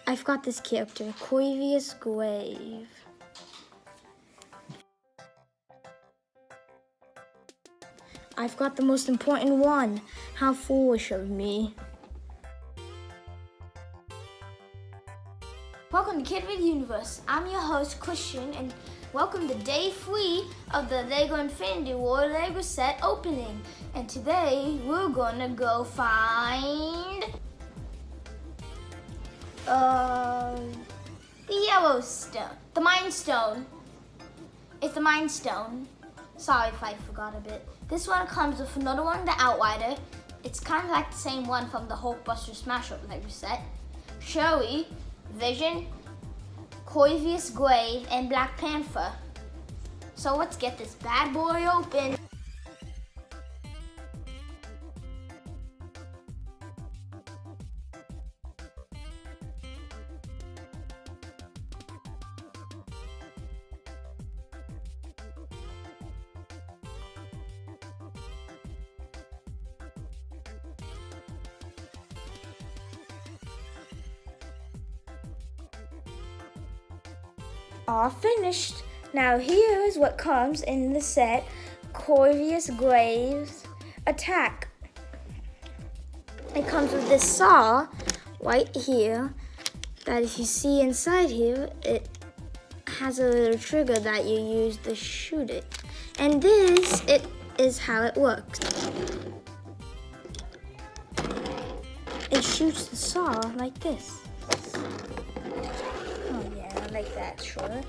I've got this character, Corvous Glave. I've got the most important one. How foolish of me. Welcome to KVU Universe. I'm your host, Christian, and welcome to day 3 of the LEGO Infinity War LEGO set opening. And today, we're gonna go find the Yellowstone, the Mind Stone. It's the Mind Stone. Sorry if I forgot a bit. This one comes with another one, the Outrider. It's kind of like the same one from the Hulkbuster Smash-Up LEGO set. Shuri, Vision, Corvous Glave, and Black Panther. So let's get this bad boy open. All finished. Now here is what comes in the set, Corvous Glave's attack. It comes with this saw right here that if you see inside here, it has a little trigger that you use to shoot it. And this is how it works. It shoots the saw like this. Like that, sure.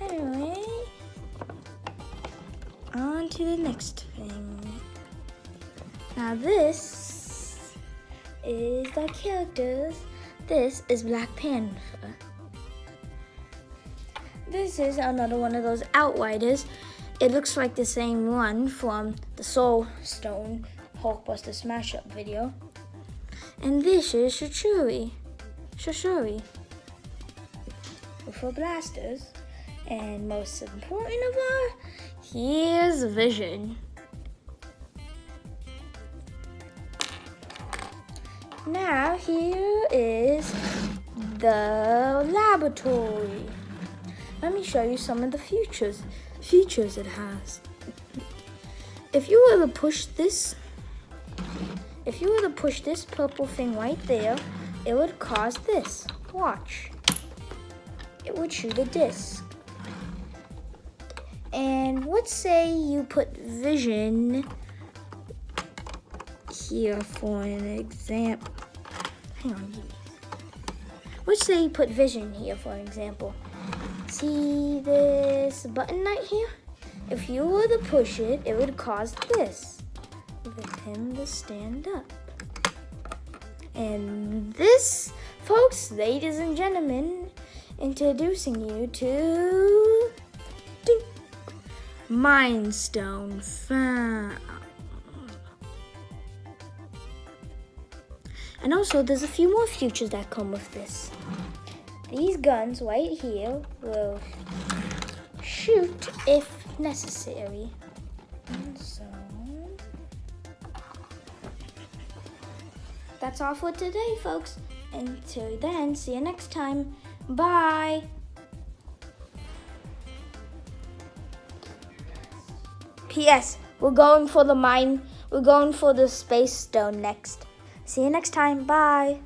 Anyway, on to the next thing. Now this is the characters. This is Black Panther. This is another one of those Outriders. It looks like the same one from the Soul Stone Hulkbuster Smash-Up video. And this is Shuri. For blasters, and most important of all, here's Vision. Now here is the laboratory. Let me show you some of the features it has. If you were to push this purple thing right there, it would cause this. Watch. It would shoot a disc. And let's say you put Vision here for an example. Hang on, let's say you put Vision here for an example. See this button right here? If you were to push it, it would cause this. For him to stand up. And this, folks, ladies and gentlemen, introducing you to Mind Stone found. And also there's a few more features that come with this. These guns right here will shoot if necessary. And so that's all for today, folks. Until then, see you next time. Bye. P.S. We're going for the Space Stone next. See you next time. Bye.